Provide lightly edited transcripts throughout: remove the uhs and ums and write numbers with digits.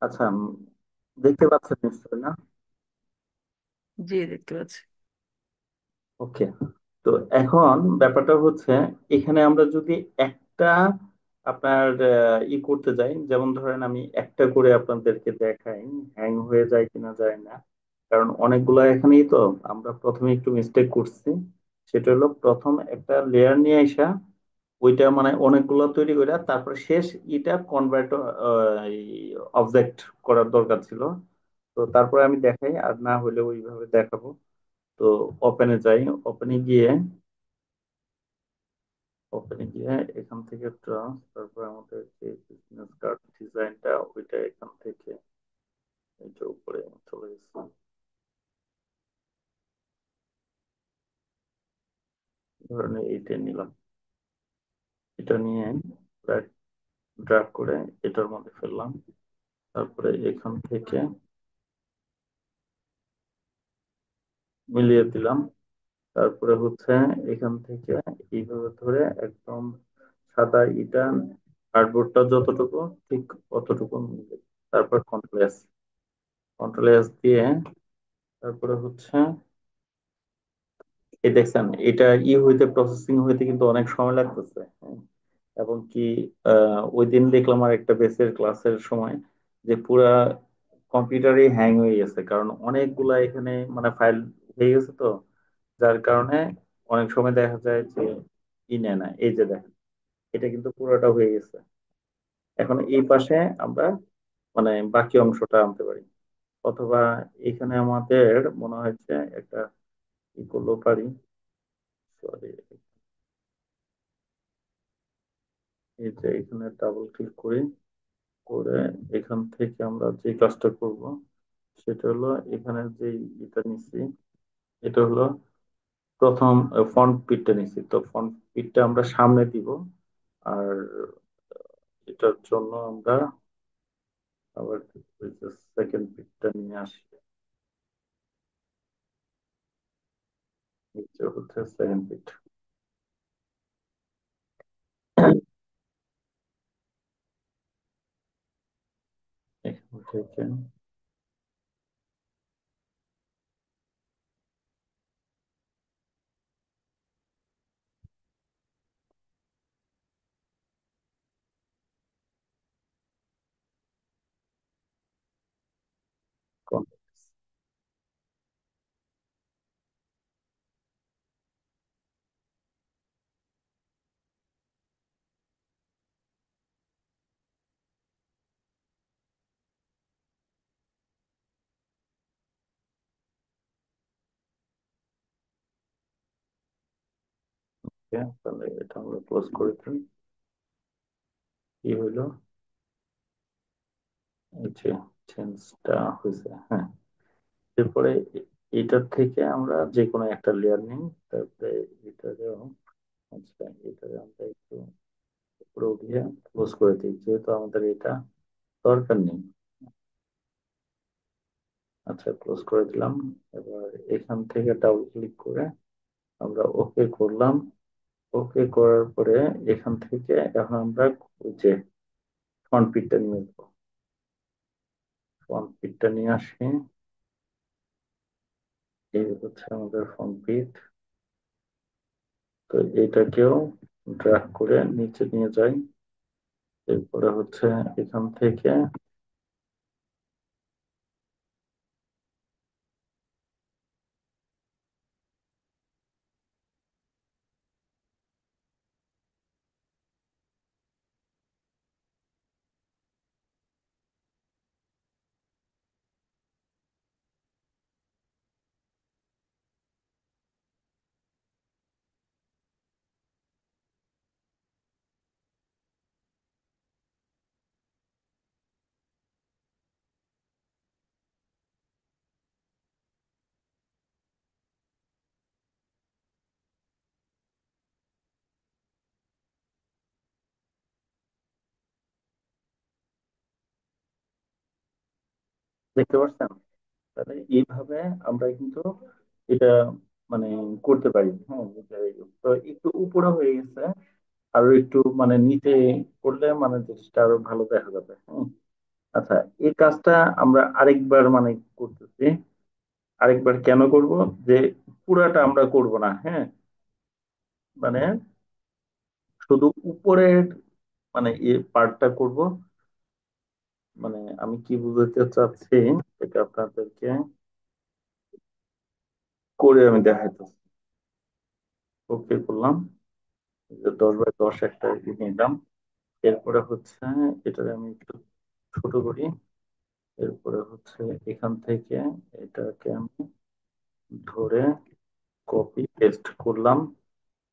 আচ্ছা, দেখতে পাচ্ছেন নিশ্চয়ই না? জি, দেখতে পাচ্ছি। ওকে। তো এখন ব্যাপারটা হচ্ছে, এখানে আমরা যদি একটা আপনার করতে যাই, যেমন ধরেন আমি একটা করে আপনাদেরকে দেখাই, হ্যাং হয়ে যায় কিনা যায় না। কারণ অনেকগুলো এখানেই তো আমরা প্রথমে একটু মিস্টেক করছি। সেটা হলো প্রথম একটা লেয়ার নিয়ে আসা, ওইটা মানে অনেকগুলো তৈরি করে তারপরে শেষ এটা কনভার্ট অবজেক্ট করার দরকার ছিল। তো তারপরে আমি দেখাই, আর না হলে ওইভাবে দেখাবো। তো ওপেনে যাই। ওপেনে গিয়ে ওপেনে গিয়ে এখান থেকে তারপর আমাদের যে বিজনেস কার্ড ডিজাইনটা, ওইটা এখান থেকে এটা উপরে চলে গেছে। ধরেন এইটা নিলাম, এটা নিয়ে ড্রাগ করে এটার মধ্যে ফেললাম। তারপরে এখান থেকে মিলিয়ে দিলাম। তারপরে হচ্ছে এখান থেকে এইভাবে ধরে একদম সাদা ইটা কার্ডবোর্ডটা যতটুকু ঠিক অতটুকু মিলে, তারপর কন্ট্রোল এস দিয়ে তারপরে হচ্ছে এই দেখছেন এটা হইতে প্রসেসিং হইতে কিন্তু অনেক সময় লাগতেছে, হ্যাঁ। এবং কি ওই দিন দেখলাম আর একটা বেসের ক্লাসের সময় যে পুরা কম্পিউটারই হ্যাং হয়ে গেছে, কারণ অনেকগুলা এখানে মানে ফাইল হয়ে গেছে তো, যার কারণে অনেক সময় দেখা যায় যে নেয় না। এই যে দেখেন, এটা কিন্তু পুরোটা হয়ে গেছে। এখন এই পাশে আমরা মানে বাকি অংশটা আনতে পারি, অথবা এখানে আমাদের মনে হচ্ছে একটা করলেও পারি। সরি, এই যে এখানে ডাবল ক্লিক করি, করে এখান থেকে আমরা যে কাজটা করব সেটা হলো এখানে যে এটা নিচ্ছি, এটা হলো প্রথম ফ্রন্ট পিটটা নিচ্ছি, তো ফ্রন্ট পিটটা আমরা সামনে দিব। আর এটার জন্য আমরা আবার সেকেন্ড পিটটা নিয়ে আসি। এটা হচ্ছে সেকেন্ড পিট। এখান থেকে তাহলে এটা আমরা ক্লোজ করে দিই। কি হইলো? এই যে চেঞ্জটা হয়েছে, হ্যাঁ। এরপরে এটার থেকে আমরা যে কোনো একটা লেয়ার নিই, তারপরে এটাকেও, আচ্ছা এটাকে আমরা একটু উপরে উঠিয়ে ক্লোজ করে দিই, যেহেতু আমাদের এটা দরকার নেই। আচ্ছা, ক্লোজ করে দিলাম। এবার এখান থেকে ডাবল ক্লিক করে আমরা ওকে করলাম। ওকে করার পরে এখান থেকে এখন আমরা ওই যে ফ্রন্ট পিকটা নিয়ে আসবো। ফ্রন্ট পিকটা নিয়ে আসি। এই হচ্ছে আমাদের ফ্রন্ট পিক। তো এটাকেও ড্র্যাগ করে নিচে নিয়ে যাই। এরপরে হচ্ছে এখান থেকে দেখতে পাচ্ছেন, তাহলে এইভাবে আমরা কিন্তু এটা মানে করতে পারি, হ্যাঁ। তো একটু উপরে হয়ে গেছে, আরো একটু মানে নিচে করলে মানে জিনিসটা আরো ভালো দেখা যাবে। হ্যাঁ। আচ্ছা, এই কাজটা আমরা আরেকবার মানে করতেছি। আরেকবার কেন করব, যে পুরাটা আমরা করব না। হ্যাঁ, মানে শুধু উপরের মানে এই পার্টটা করব। মানে আমি কি বুঝাতে চাচ্ছি এটা আপনাদেরকে করে আমি দেখাইতেছি। ওকে করলাম, এই যে 10 বাই 10 একটা নিলাম। এরপরে হচ্ছে এটাকে আমি একটু ছোট করি। এরপরে হচ্ছে এখান থেকে এটাকে আমি ধরে কপি পেস্ট করলাম।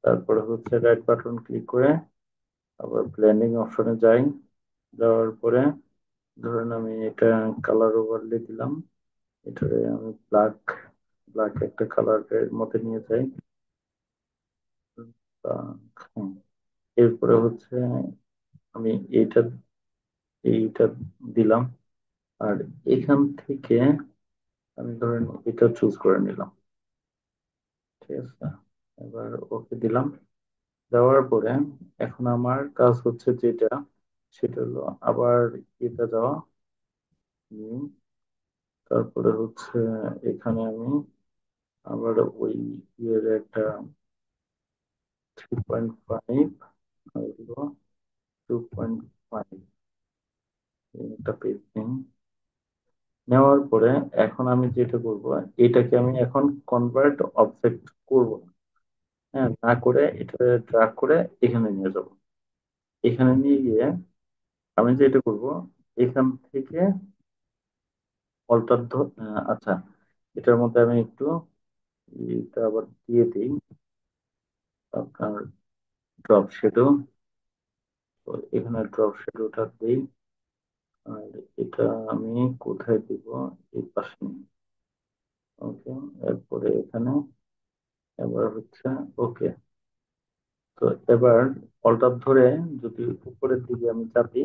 তারপরে হচ্ছে রাইট বাটন ক্লিক করে আবার ব্লেন্ডিং অপশনে যাই। যাওয়ার পরে ধরেন আমি এটা কালার ওভারলে দিলাম। এটারে আমি ব্ল্যাক ব্ল্যাক একটা কালারের মধ্যে নিয়ে যাই। হুম, এরপরে হচ্ছে আমি এইটা এইটা দিলাম। আর এখান থেকে আমি ধরেন এটা চুজ করে নিলাম। ঠিক আছে, এবার ওকে দিলাম। দেওয়ার পরে এখন আমার কাজ হচ্ছে যেটা, সেটা হলো আবার এটা যাওয়া। new, তারপরে হচ্ছে এখানে আমি আবার ওই ইয়ের একটা 3.5, 2.5 একটা পেজ নিই। নেওয়ার পরে এখন আমি যেটা করব, এটাকে আমি এখন কনভার্ট অবজেক্ট করব না। হ্যাঁ, না করে এটা ড্রাগ করে এখানে নিয়ে যাব। এখানে নিয়ে গিয়ে আমি যেটা করব, এখান থেকে অল্টার আচ্ছা, এটার মধ্যে আমি একটু এটা আবার দিয়ে দিই আপনার ড্রপ শ্যাডো। তো এখানে ড্রপ শ্যাডোটা দিই। আর এটা আমি কোথায় দিব, এই পাশে নিই। ওকে, এরপরে এখানে এবার হচ্ছে ওকে। তো এবার অল্টার ধরে যদি উপরের দিকে আমি চাপি,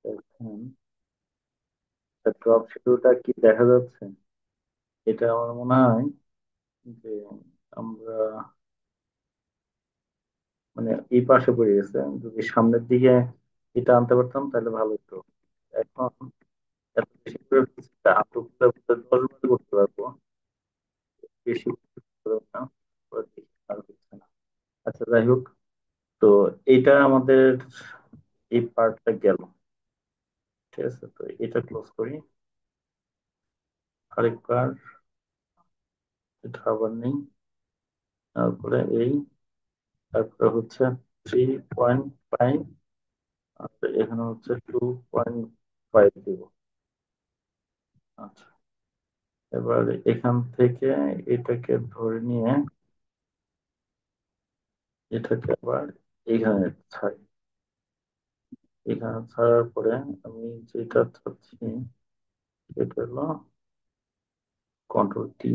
দেখেন ড্রপ শ্যাডোটা কি দেখা যাচ্ছে। এটা আমার মনে হয় যে আমরা মানে এই পাশে পড়ে গেছে। যদি সামনের দিকে এটা আনতে পারতাম তাহলে ভালো হতো। এখন এত বেশি করে ফেলছি, আপ টু 10 বার করতে পারবো, বেশি করতে পারবো না। পরে দেখি আর হচ্ছে না। আচ্ছা, যাই হোক। তো এটা আমাদের এই পার্টটা গেল। ঠিক আছে, তো এটা ক্লোজ করি আরেকবার। এটা আবার নেই। তারপরে এই, তারপরে হচ্ছে 3.5, আর এখানে হচ্ছে 2.5 দিব। আচ্ছা, এবার এখান থেকে এটাকে ধরে নিয়ে এটাকে আবার এখানে ছাড়ি। এখানে ছাড়ার পরে আমি যেটা চাচ্ছি সেটা হলো কন্ট্রোল টি।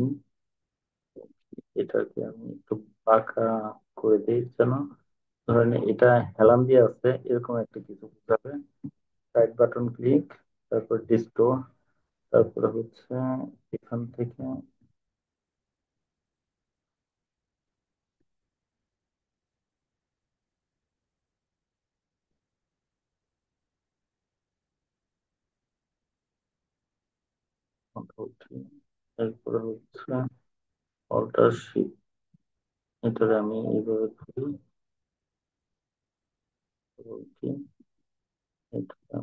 এটাকে আমি একটু বাঁকা করে দিই, যেন ধরেন এটা হেলান দিয়ে আছে এরকম একটা কিছু বুঝাবে। রাইট বাটন ক্লিক, তারপর ডিস্টোর, তারপরে হচ্ছে এখান থেকে কন্ট্রোল টি, এরপরে হচ্ছে অল্টার শিফট। এটারে আমি এইভাবে ধরি, কি এটা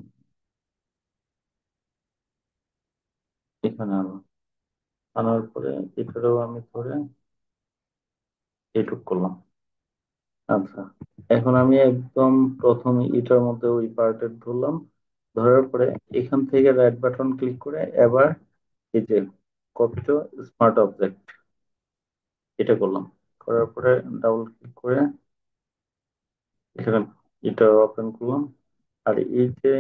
এখানে আনো। আনার পরে এটারেও আমি ধরে এইটুক করলাম। আচ্ছা, এখন আমি একদম প্রথমে এটার মধ্যে ওই পার্টে ধরলাম। ধরার পরে এখান থেকে রাইট বাটন ক্লিক করে এবার এই যে কপি টু স্মার্ট অবজেক্ট এটা করলাম। করার পরে ডাবল ক্লিক করে এখানে এটা ওপেন করলাম। আর এই যে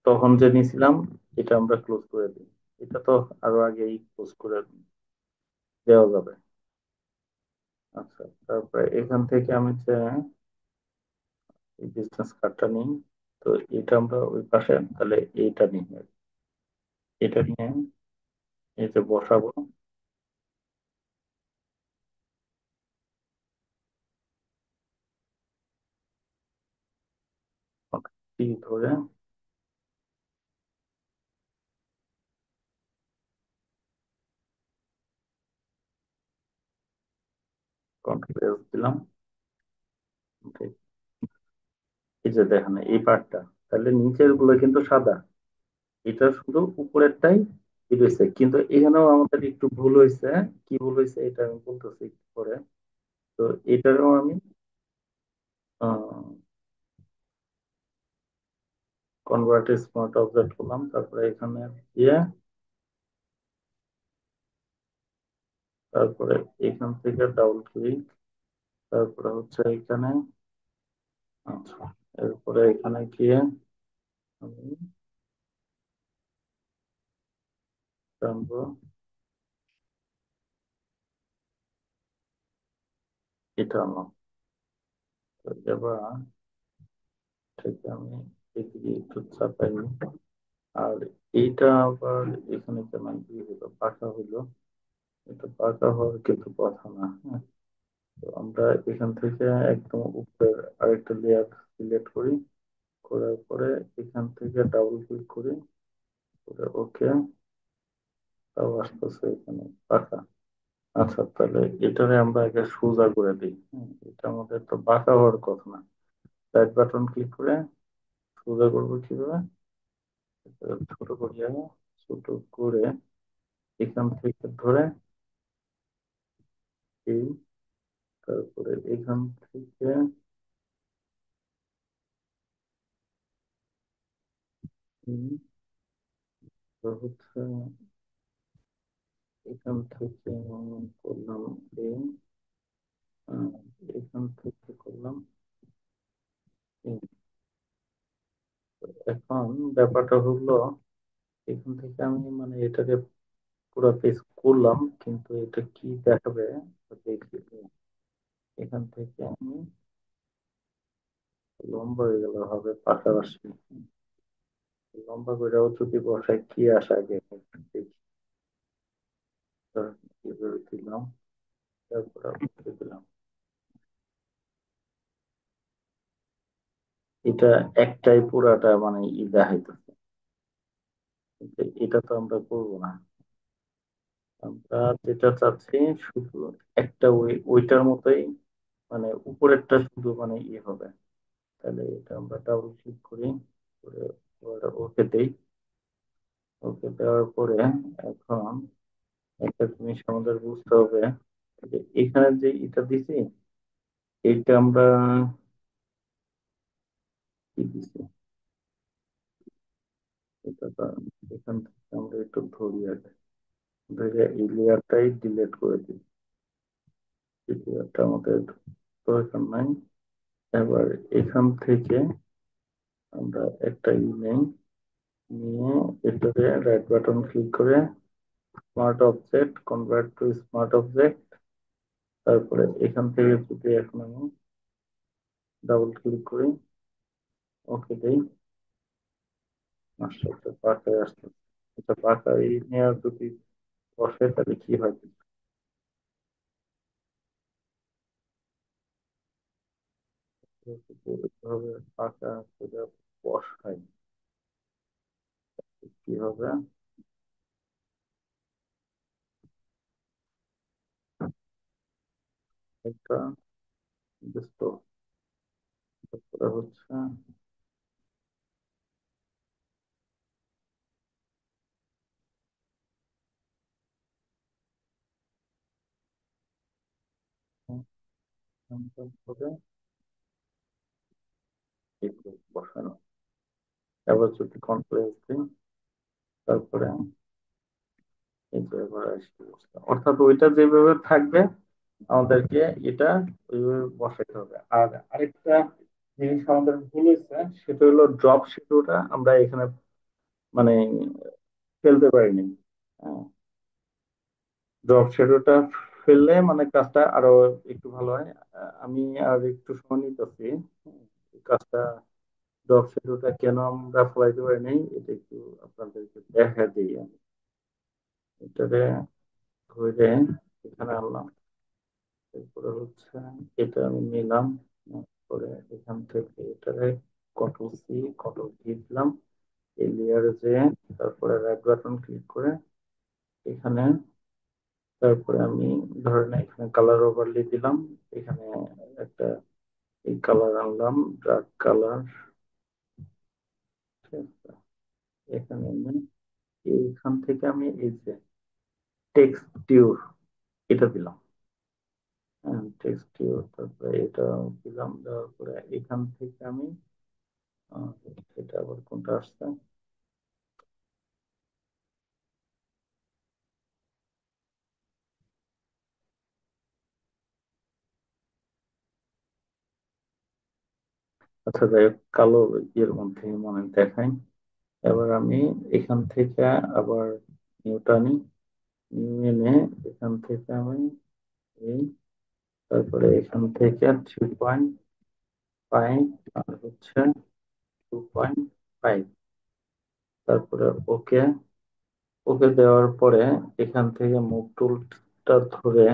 তখন যে নিয়েছিলাম এটা আমরা ক্লোজ করে দিই। এটা তো আরো আগেই ক্লোজ করে দেওয়া যাবে। আচ্ছা, তারপরে এখান থেকে আমি যে এই বিজনেস কার্ডটা নিই। তো এটা আমরা ওই পাশে তাহলে এইটা নিই, এটা নিয়ে এই যে বসাবো। টি ধরে কন্ট্রোল দিলাম। Okay, এই যে দেখেন এই পার্টটা, তাহলে নিচের গুলো কিন্তু সাদা, এটা শুধু উপরেরটাই ই রয়েছে, কিন্তু এখানেও আমাদের একটু ভুল হয়েছে। কি ভুল হয়েছে এটা আমি বলতেছি একটু পরে। তো এটারও আমি কনভার্ট স্মার্ট অবজেক্ট করলাম, তারপরে এখানে গিয়ে তারপরে এখান থেকে ডাবল ক্লিক, তারপরে হচ্ছে এখানে, আচ্ছা, এরপরে এখানে গিয়ে আমি টানবো, এটা আমার। তো এবার থেকে আমি এদিকে একটু চাপাই নিই। আর এইটা আবার এখানে কেমন কি হলো, পাকা হলো। এটা পাকা হওয়ার কিন্তু কথা না, হ্যাঁ। তো আমরা এখান থেকে একদম উপরের আরেকটা লেয়ার সিলেক্ট করি, করার পরে এখান থেকে ডাবল ক্লিক করি, করে ওকে, তাও আসতেছে এখানে পাকা। আচ্ছা, তাহলে এটারে আমরা আগে সোজা করে দিই, হ্যাঁ, এটা আমাদের তো বাঁকা হওয়ার কথা না। রাইট বাটন ক্লিক করে সোজা করবো কিভাবে, এটা ছোট করিয়া, ছোট করে এখান থেকে ধরে এই, তারপরে এখান থেকে এই, তো হচ্ছে এখান থেকে করলাম এই, আহ, এখান থেকে করলাম এই। এখন ব্যাপারটা হলো, এখান থেকে আমি মানে এটাকে পুরো পেজ করলাম, কিন্তু এটা কি দেখাবে দেখি। এখান থেকে আমি লম্বা হয়ে গেল হবে পাশাপাশি, লম্বা করেও যদি বসায় কি আসা যায় একটু দেখি। তো এভাবে দিলাম, তারপর আবার দিলাম। এটা একটাই পুরাটা মানে ই দেখাইতেছে, কিন্তু এটা তো আমরা করবো না। আমরা যেটা চাচ্ছি শুধু একটা ওইটার মতোই, মানে উপরেরটা শুধু মানে ইয়ে হবে। তাহলে এটা আমরা ডাবল ক্লিক করি, করে ওকে দেই। ওকে দেওয়ার পরে এখন একটা জিনিস আমাদের বুঝতে হবে, যে এখানে যে এটা দিছি, এইটা আমরা কি দিছি, এটা তো এখান থেকে আমরা একটু ধরি আগে, ধরে এই লেয়ারটাই ডিলিট করে দিই। এই লেয়ারটা আমাদের দরকার নাই। এবার এখান থেকে আমরা একটা নেই, নিয়ে এটাকে রাইট বাটন ক্লিক করে smart object convert to smart object, তারপরে এখান থেকে যদি এখন আমি ডাবল ক্লিক করি, ওকে দেই, আসছে একটা পাকায় আসছে। এটা পাকা এই নেওয়ার যদি বসে তাহলে কি হয়, ভাবে পাকা করে বসাই, কি হবে, একটা বুঝতে, তারপরে হচ্ছে হবে একটু বসানো। এবার যদি কনফারেন্স দিই, তারপরে এই যে এবার আসছে অবস্থা। অর্থাৎ ওইটা যেভাবে থাকবে আমাদেরকে এটা ওইভাবে বসাইতে হবে। আর আরেকটা জিনিস আমাদের ভুল হয়েছে, সেটা হলো ড্রপ শিডিউলটা আমরা এখানে মানে ফেলতে পারিনি। হ্যাঁ, ড্রপ শ্যাডোটা ফেললে মানে কাজটা আরো একটু ভালো হয়। আমি আর একটু সময় নিতেছি, এই কাজটা ড্রপ শ্যাডোটা কেন আমরা ফলাইতে পারি নাই, এটা একটু আপনাদেরকে দেখা দিই আমি। এটারে ধরে এখানে আনলাম, এরপরে হচ্ছে এটা আমি নিলাম, নেওয়ার পরে এখান থেকে এটারে কন্ট্রোল সি, কন্ট্রোল ভি দিলাম, এই লেয়ারে যে, তারপরে রাইট বাটন ক্লিক করে এখানে, তারপরে আমি ধরেন এখানে কালার ওভারলে দিলাম, এখানে একটা এই কালার আনলাম, ডার্ক কালার। এখানে আমি এইখান থেকে আমি এই যে টেক্সটিউর এটা দিলাম। হ্যাঁ, টেক্সটিউর, তারপরে এটা দিলাম, দেওয়ার পরে এখান থেকে আমি আহ, এটা আবার কোনটা আসছে, আচ্ছা যাই হোক, কালো ইয়ের মধ্যে মনে দেখাই। এবার আমি এখান থেকে আবার নিউটা নিই, নিউ এনে এখান থেকে আমি এই, তারপরে এখান থেকে 3.5 আর হচ্ছে 2.5, তারপরে ওকে, ওকে দেওয়ার পরে এখান থেকে মুভ টুলটা ধরে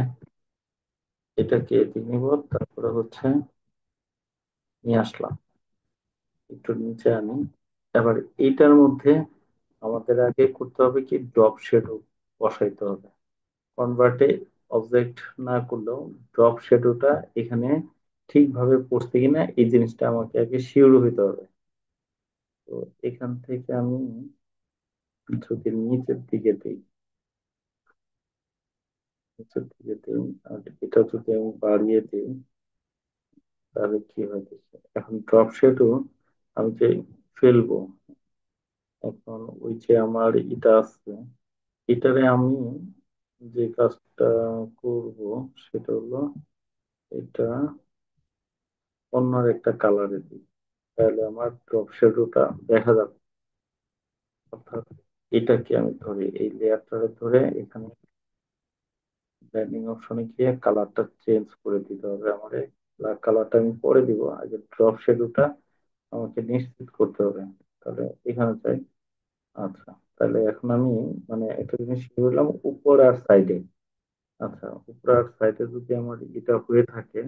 এটাকে এদিকে নিব, তারপরে হচ্ছে নিয়ে আসলাম, একটু নিচে আনি। এবার এইটার মধ্যে আমাদের আগে করতে হবে কি, ড্রপ শ্যাডো বসাইতে হবে। কনভার্টে অবজেক্ট না করলেও ড্রপ শ্যাডোটা এখানে ঠিকভাবে পড়ছে কিনা এই জিনিসটা আমাকে আগে শিওর হইতে হবে। তো এখান থেকে আমি যদি নিচের দিকে দিই, নিচের দিকে দিই, আর এটা যদি আমি বাড়িয়ে দিই, তাহলে কি হয় দেখি। এখন ড্রপ শ্যাডো আমি যে ফেলবো, এখন ওই যে আমার এটা আছে, এটারে আমি যে কাজটা করব সেটা হলো এটা অন্য একটা কালারে দিই, তাহলে আমার ড্রপ শ্যাডোটা দেখা যাবে। অর্থাৎ এটাকে আমি ধরি, এই লেয়ারটারে ধরে এখানে ব্লেন্ডিং অপশনে গিয়ে কালারটা চেঞ্জ করে দিতে হবে আমার। কালারটা আমি পরে দিব, আগে ড্রপ শ্যাডোটা আমাকে নিশ্চিত করতে হবে। তাহলে এখানে যাই। আচ্ছা, তাহলে এখন আমি মানে একটা জিনিস কি বললাম, উপর আর সাইডে। আচ্ছা, উপর আর সাইডে যদি আমার এটা হয়ে থাকে,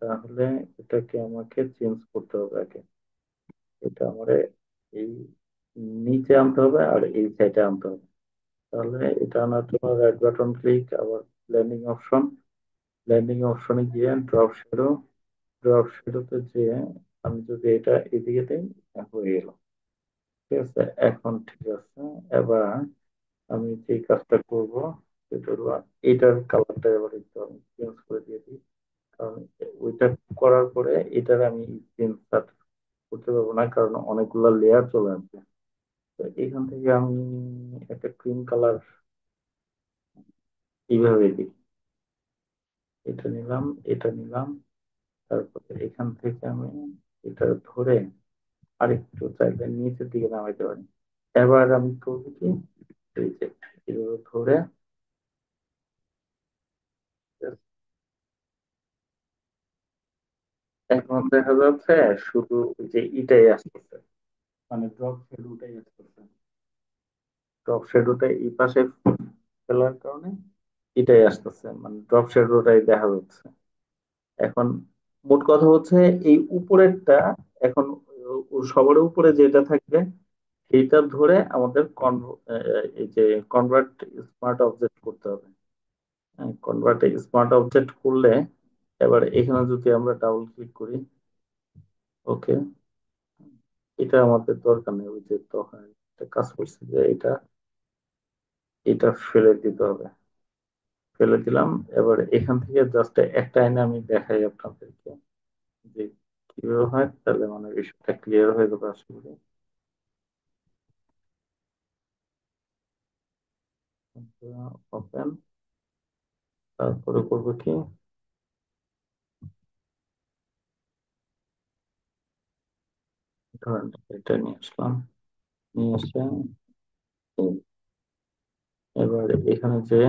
তাহলে এটাকে আমাকে চেঞ্জ করতে হবে আগে। এটা আমার এই নিচে আনতে হবে আর এই সাইডে আনতে হবে। তাহলে এটা আনার জন্য রাইট বাটন ক্লিক, আবার ব্লেন্ডিং অপশন, ব্লেন্ডিং অপশনে গিয়ে ড্রপ শ্যাডো, ড্রপ শ্যাডোতে যেয়ে আমি যদি এটা এদিকে দিই, হয়ে গেল। ঠিক আছে, এখন ঠিক আছে। এবার আমি যে কাজটা করব সেটা হলো এটার কালারটা এবার একটু আমি চেঞ্জ করে দিয়ে দিই, কারণ ওইটা করার পরে এটার আমি চেঞ্জ করতে পারবো না, কারণ অনেকগুলো লেয়ার চলে আসবে। তো এখান থেকে আমি একটা ক্রিম কালার এইভাবে দিই, এটা নিলাম, এটা নিলাম, তারপরে এখান থেকে আমি এটা ধরে আরেকটু চাইলে নিচের দিকে নামাইতে পারি। এবার আমি করবো কি, এই যে এভাবে ধরে এখন দেখা যাচ্ছে শুধু ওই যে ইটাই আসতেছে, মানে ড্রপ শ্যাডোটাই আসতেছে। ড্রপ শ্যাডোটা এই পাশে ফেলার কারণে এটাই আসতেছে, মানে ড্রপ শ্যাডোটাই দেখা যাচ্ছে। এখন মোট কথা হচ্ছে এই উপরেরটা, এখন সবার উপরে যেটা থাকবে সেইটা ধরে আমাদের এই যে কনভার্ট স্মার্ট অবজেক্ট করতে হবে। কনভার্ট স্মার্ট অবজেক্ট করলে এবার এখানে যদি আমরা ডাবল ক্লিক করি, ওকে, এটা আমাদের দরকার নেই, ওই যে তখন একটা কাজ করছে যে এটা, এটা ফেলে দিতে হবে, ফেলে দিলাম। এবার এখান থেকে জাস্ট একটা আইনে আমি দেখাই আপনাদেরকে যে কিভাবে হয়, তাহলে মানে বিষয়টা ক্লিয়ার হয়ে যাবে আশা করি। ওপেন, তারপরে করবো কি, ধরেন এটা নিয়ে আসলাম, নিয়ে এসে এবার এখানে যে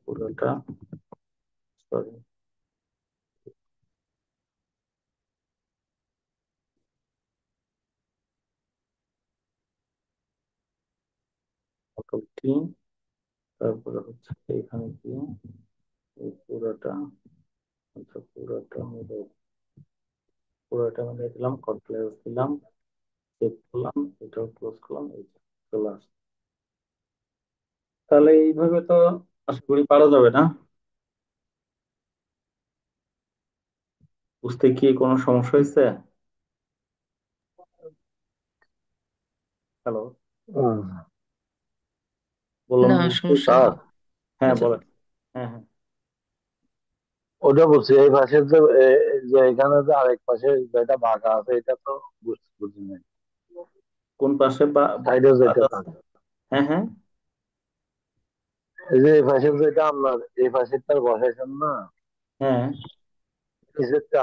পুরোটা, সরি, ফটোটি, তারপরে হচ্ছে এখানে গিয়ে এই পুরোটা আচ্ছা, পুরোটা মিলে দিলাম, কনফ্লাক্স দিলাম, সেভ করলাম, এটাও ক্লোজ করলাম, এই যে চলে আসছে। তাহলে এইভাবে তো আশা করি পারা যাবে না? বুঝতে কি কোনো সমস্যা হয়েছে? হ্যালো? হুম। বললাম না, বুঝতে? সমস্যা স্যার, নেই। হ্যাঁ আচ্ছা। বলেন। হ্যাঁ হ্যাঁ। ওটা বলছি এই পাশের যে যে এখানে যে আরেক পাশে যেটা বাঁকা আছে এটা তো বুঝি নাই। কোন পাশে সাইডে বাদ যেটা আছে? থাকে, হ্যাঁ হ্যাঁ। এই যে এই পাশের যেটা আপনার এই পাশেরটা বসাইছেন না, হ্যাঁ, নিচেরটা,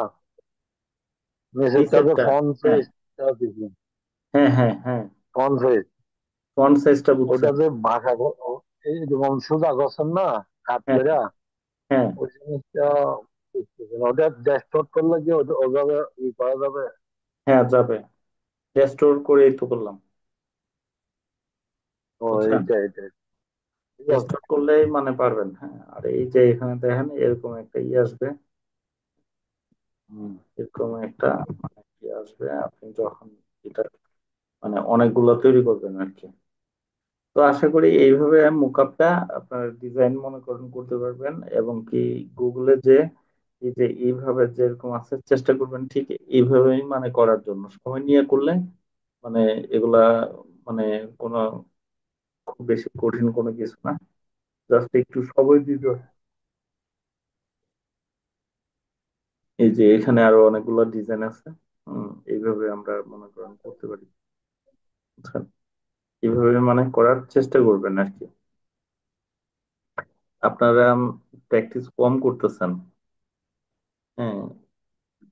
নিচেরটা যে নিচেরটা। ফ্রন্ট হ্যাঁ পেজটা দিচ্ছেন, হ্যাঁ হ্যাঁ হ্যাঁ। ফ্রন্ট পেজ, ফন্ট সাইজটা ওটা বুঝছেন? যে বাঁকা এই যেমন সোজা করছেন না কাট হ্যাঁ করে, হ্যাঁ ওই জিনিসটা বুঝতেছি না। ওটা ড্যাশবোর্ড করলে কি ওইভাবে করা যাবে? হ্যাঁ, যাবে। রেস্টোর করেই তো করলাম। ও বুঝছেন? এইটা এইটা ঠিক আছে। রেস্টোর করলেই মানে পারবেন। হ্যাঁ, আর এই যে এখানে দেখেন এরকম একটা আসবে, হুম। এরকম একটা মানে আসবে আপনি যখন এটা মানে অনেকগুলো তৈরি করবেন আর কি। তো আশা করি এইভাবে মুকআপটা আপনার ডিজাইন মনে করেন করতে পারবেন, এবং কি গুগলে যে এই যে এইভাবে যেরকম আছে চেষ্টা করবেন ঠিক এইভাবেই মানে করার জন্য, সময় নিয়ে করলে মানে এগুলা মানে কোনো খুব বেশি কঠিন কোনো কিছু না, জাস্ট একটু সময় দিতে হয়। এই যে এখানে আরো অনেকগুলো ডিজাইন আছে। এইভাবে আমরা মনে করেন করতে পারি, বুঝছেন? এইভাবে মানে করার চেষ্টা করবেন আর কি। আপনারা প্র্যাকটিস কম করতেছেন। হ্যাঁ,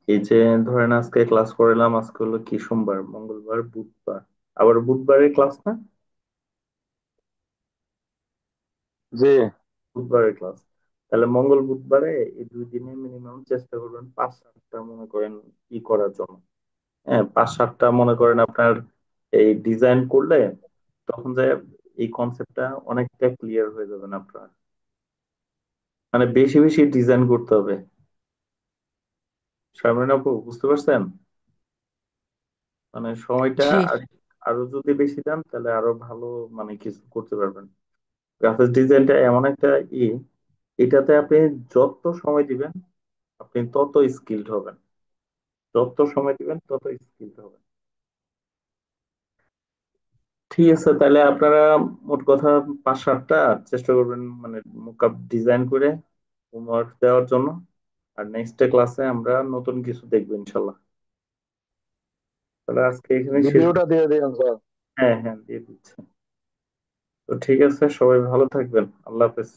এই যে ধরেন আজকে ক্লাস করালাম, আজকে হলো কি সোমবার, মঙ্গলবার, বুধবার, আবার বুধবারে ক্লাস না? জি। বুধবারের ক্লাস। তাহলে মঙ্গল বুধবারে এই 2 দিনে মিনিমাম চেষ্টা করবেন 5-7টা মনে করেন ই করার জন্য। হ্যাঁ, 5-7টা মনে করেন আপনার এই ডিজাইন করলে তখন যায় এই কনসেপ্টটা অনেকটা ক্লিয়ার হয়ে যাবেন আপনার। মানে বেশি বেশি ডিজাইন করতে হবে। শারমিন আপু, বুঝতে পারছেন? মানে সময়টা জি। আরো যদি বেশি দেন তাহলে আরো ভালো মানে কিছু করতে পারবেন। গ্রাফিক্স ডিজাইনটা এমন একটা ই, এটাতে আপনি যত সময় দিবেন আপনি তত স্কিলড হবেন, যত সময় দিবেন তত স্কিলড হবেন। ঠিক আছে, তাহলে আপনারা মোট কথা 5-7টা চেষ্টা করবেন মানে মোকআপ ডিজাইন করে হোমওয়ার্ক দেওয়ার জন্য। আর নেক্সট ক্লাসে আমরা নতুন কিছু দেখবো ইনশাল্লাহ। তাহলে আজকে এখানে শেষ। ভিডিওটা দিয়ে দিন স্যার। হ্যাঁ হ্যাঁ, দিয়ে দিচ্ছি। তো ঠিক আছে, সবাই ভালো থাকবেন, আল্লাহ হাফেজ।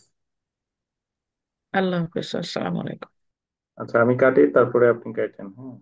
আল্লাহ হাফেজ, আসসালামু আলাইকুম। আচ্ছা, আমি কাটি, তারপরে আপনি কাটেন, হ্যাঁ।